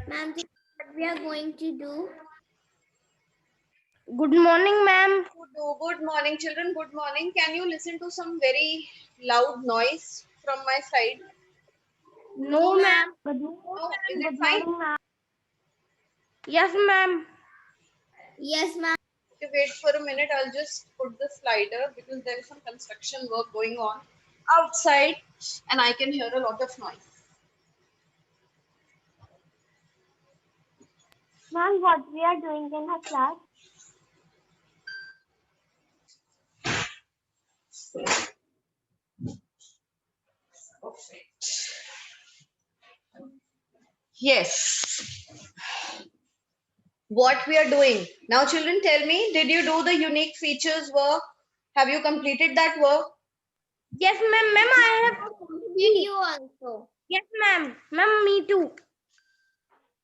Ma'am, this is what we are going to do. Good morning, ma'am. Good morning, children. Good morning. Can you listen to some very loud noise from my side? No, ma'am. Good No, is it Good fine? morning, ma'am. Yes, ma'am. Yes, ma'am. Okay, wait for a minute. I'll just put the slider because there is some construction work going on outside and I can hear a lot of noise. Ma'am, what we are doing in our class? Yes, what we are doing. Now, children, tell me, did you do the unique features work? Have you completed that work? Yes, ma'am. Ma'am, I have. Did you also? Yes, ma'am. Ma'am, me too.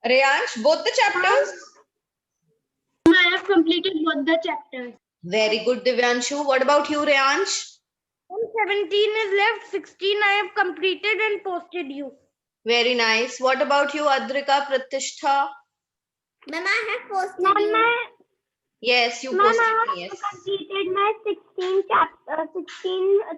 Reyansh, both the chapters? I have completed both the chapters. Very good, Divyanshu. What about you, Reyansh? 17 is left. 16 I have completed and posted you. Very nice. What about you, Adrika Pratishtha? Ma'am, I have posted Ma'am, you. Yes, you I posted have me. Yes. completed my 16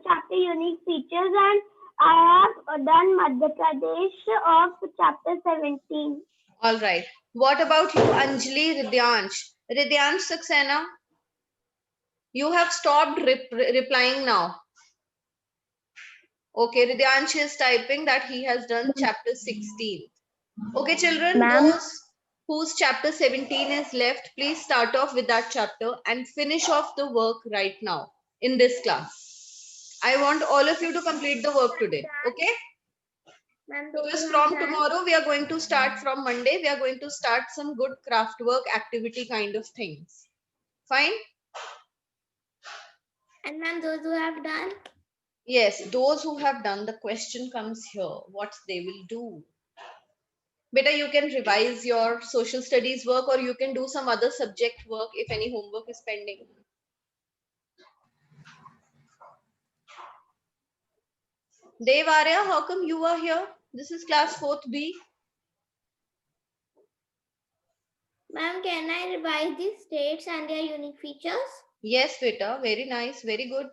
chapter unique features, and I have done Madhya Pradesh of chapter 17. All right. What about you, Anjali Ridyansh? Ridyansh Saxena, you have stopped replying now. Okay, Ridyansh is typing that he has done chapter 16. Okay, children, those whose chapter 17 is left, please start off with that chapter and finish off the work right now in this class. I want all of you to complete the work today. Okay? Ma'am, those Because who have from done. tomorrow, we are going to start from Monday, we are going to start some good craft work activity kind of things. Fine? And ma'am, those who have done. Yes, those who have done, the question comes here what they will do. Better you can revise your social studies work or you can do some other subject work if any homework is pending. Dev Arya, how come you are here? This is class 4th B. Ma'am, can I revise these states and their unique features? Yes, beta, very nice, very good.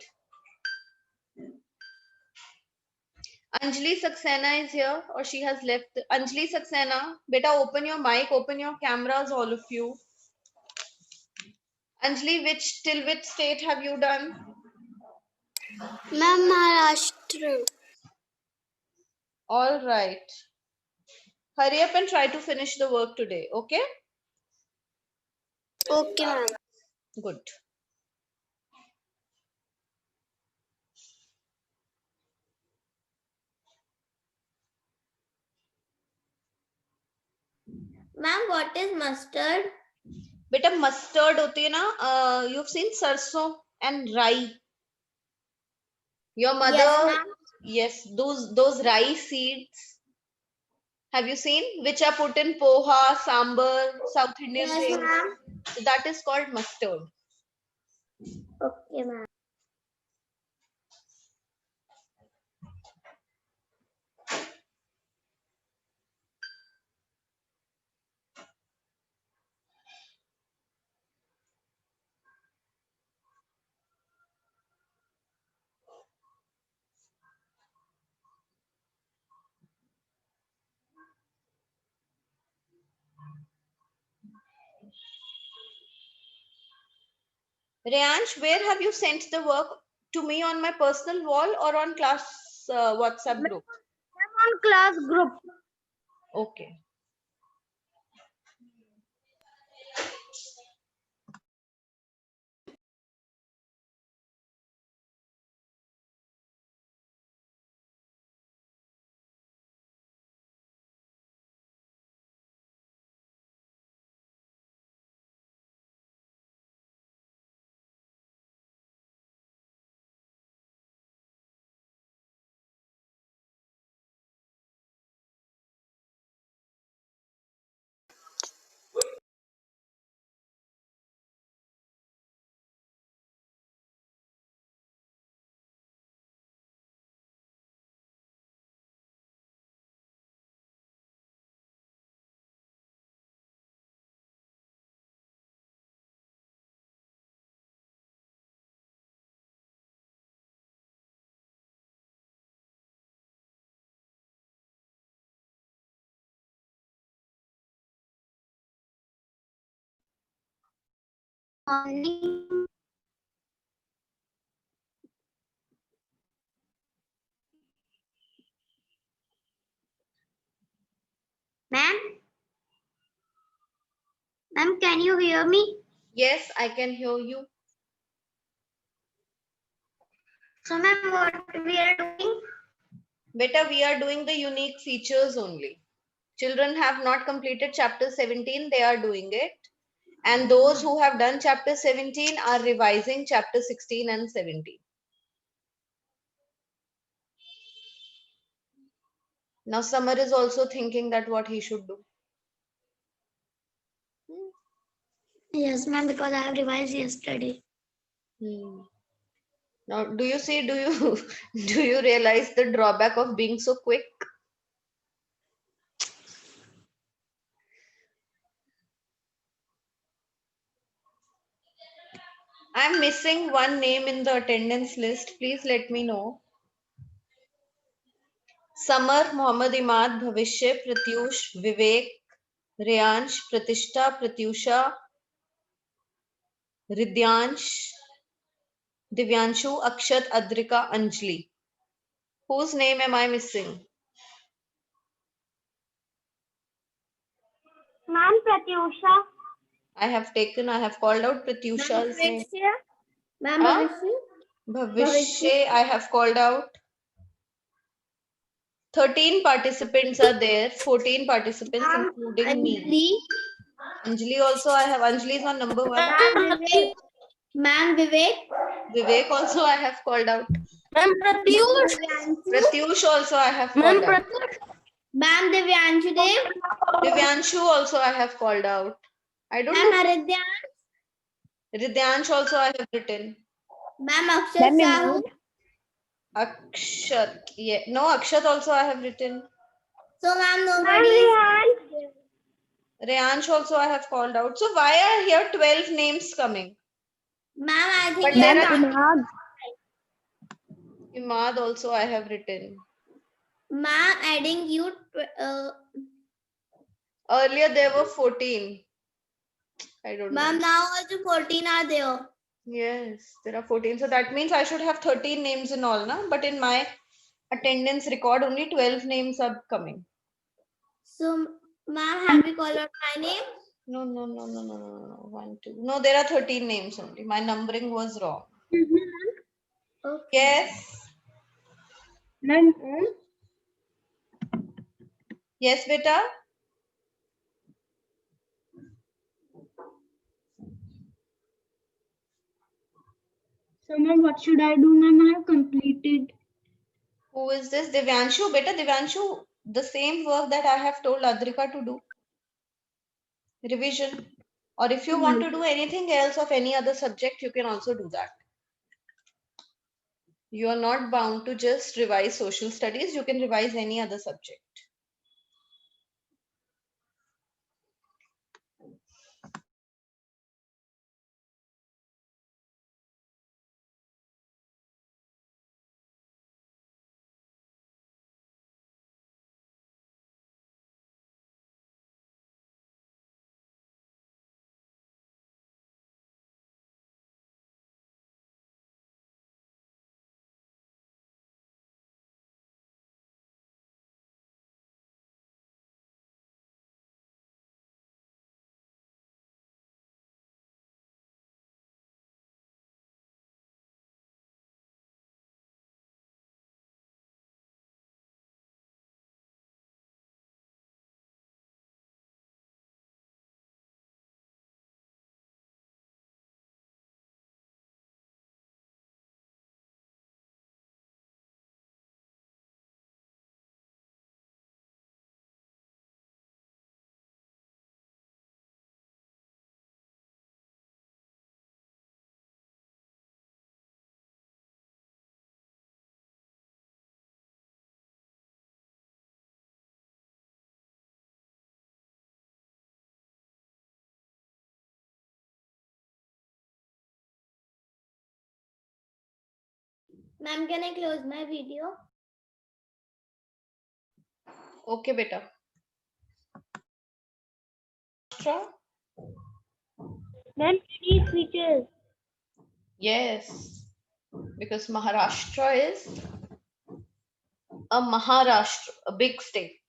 Anjali Saxena is here or she has left. Anjali Saxena, beta, open your mic, open your cameras, all of you. Anjali, till which state have you done? Ma'am, Maharashtra. All right. Hurry up and try to finish the work today, okay? Okay, ma'am. Good. Ma'am, what is mustard? बेटा mustard होती है ना you've seen sarso and rai. Your mother, Yes, ma'am. yes, those rye seeds. Have you seen which are put in poha, sambar, South Indian Yes, things? ma'am. So that is called mustard. Okay, ma'am. Reyansh, where have you sent the work to me on my personal wall or on class WhatsApp group? I'm on class group. Okay. morning. Ma'am? Ma'am, can you hear me? Yes, I can hear you. So, ma'am, what we are doing? Beta, we are doing the unique features only. Children have not completed chapter 17, they are doing it. And those who have done chapter 17 are revising chapter 16 and 17. Now, Samar is also thinking that what he should do. Yes, ma'am, because I have revised yesterday. Now, do you see, do you do you realize the drawback of being so quick? I'm missing one name in the attendance list. Please let me know. Samar, Mohammad Imad, Bhavishya, Pratyush, Vivek, Riyansh, Pratishtha, Pratyusha, Ridyansh, Divyanshu, Akshat, Adrika, Anjali. Whose name am I missing? Ma'am, Pratyusha. I have called out Pratyusha's name. Ma'am, Huh? Bhavishya. Bhavishya, I have called out. 13 participants are there, 14 participants, including me. Anjali also, I have. Anjali is on number 1. Ma'am, Vivek. Vivek also, I have called out. Ma'am, Pratyush. Pratyush also, I have called out. Ma'am, Divyanshu Dev. Divyanshu also, I have called out. I don't Ma'am, know. Aridyan. Ridyansh also, I have written. Ma'am, Akshat Sahu. Akshat. Yeah. No, Akshat also, I have written. So, ma'am, nobody is. Reyansh also, I have called out. So, why are here 12 names coming? Ma'am, I But think there you are are. Imad also, I have written. Ma'am, adding you. Earlier, there were 14. I don't know. Ma'am, now also 14 are there. Yes, there are 14. So that means I should have 13 names in all, na? But in my attendance record, only 12 names are coming. So, ma'am, have you called out my name? No. 1, 2. No, there are 13 names only. My numbering was wrong. Okay. Yes. Ma'am, Yes, beta. so ma'am, what should I do, ma'am? I have completed. Who is this? Divyanshu. Beta, Divyanshu, the same work that I have told Adrika to do. Revision. Or if you want to do anything else of any other subject, you can also do that. You are not bound to just revise social studies. You can revise any other subject. Ma'am, can I close my video? Okay, beta. Ma'am, unique features. Yes, because Maharashtra is a Maharashtra, a big state.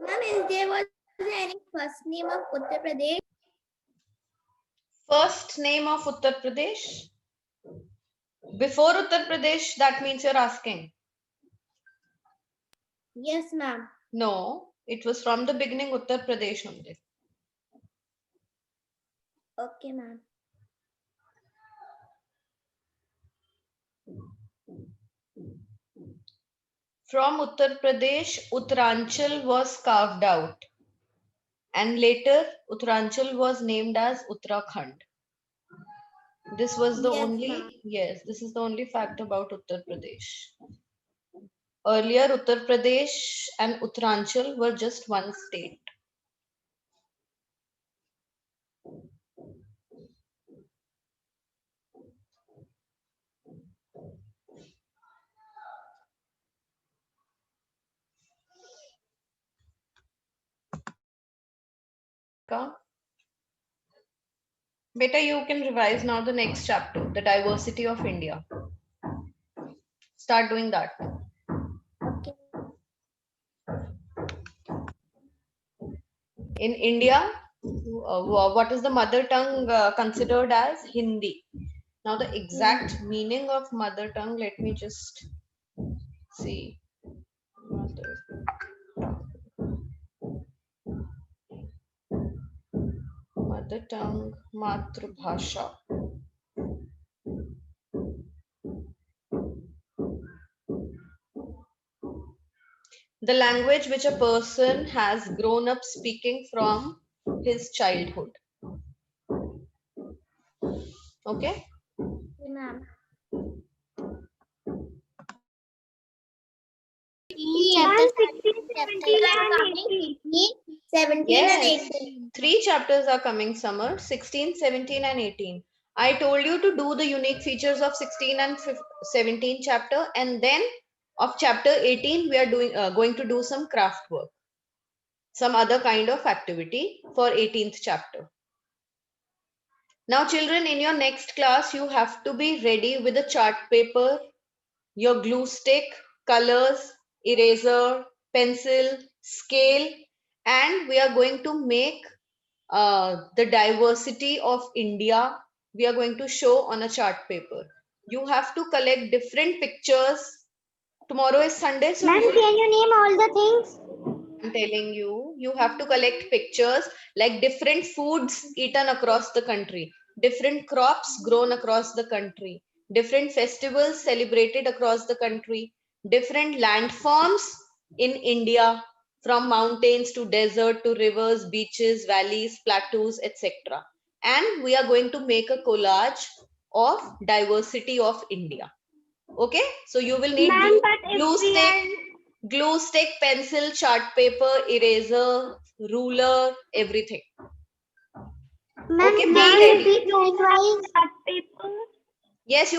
Ma'am, is there any first name of Uttar Pradesh? First name of Uttar Pradesh? Before Uttar Pradesh, that means you're asking. Yes, ma'am. No, it was from the beginning Uttar Pradesh only. Okay, ma'am. From Uttar Pradesh, Uttaranchal was carved out. And later, Uttaranchal was named as Uttarakhand. This was the Yes, only, ma'am. yes, this is the only fact about Uttar Pradesh. Earlier, Uttar Pradesh and Uttaranchal were just one state. Beta, you can revise now the next chapter, the diversity of India. Start doing that. Okay. In India, what is the mother tongue considered as? Hindi. Now, the exact meaning of mother tongue, let me just see. Mother tongue, Matrubhasha. The language which a person has grown up speaking from his childhood. Okay? Ma'am. Ma'am, 16, 17 and 18. 17 Yes. and 18. 3 chapters are coming summer, 16, 17 and 18. I told you to do the unique features of 16 and 17 chapter, and then of chapter 18 we are going to do some craft work, some other kind of activity for 18th chapter. Now children, in your next class you have to be ready with a chart paper, your glue stick, colors, eraser, pencil, scale, and we are going to make the diversity of India. We are going to show on a chart paper. You have to collect different pictures. Tomorrow is Sunday, so Ma'am, can you name all the things? I'm telling you, you have to collect pictures like different foods eaten across the country, different crops grown across the country, different festivals celebrated across the country, different landforms in India, from mountains to desert to rivers, beaches, valleys, plateaus, etc. And we are going to make a collage of diversity of India. Okay, so you will need Ma'am, but glue if we stick, glue stick, pencil, chart paper, eraser, ruler, everything. Ma'am, Okay, be ma'am, ready. if we chart paper. Yes, you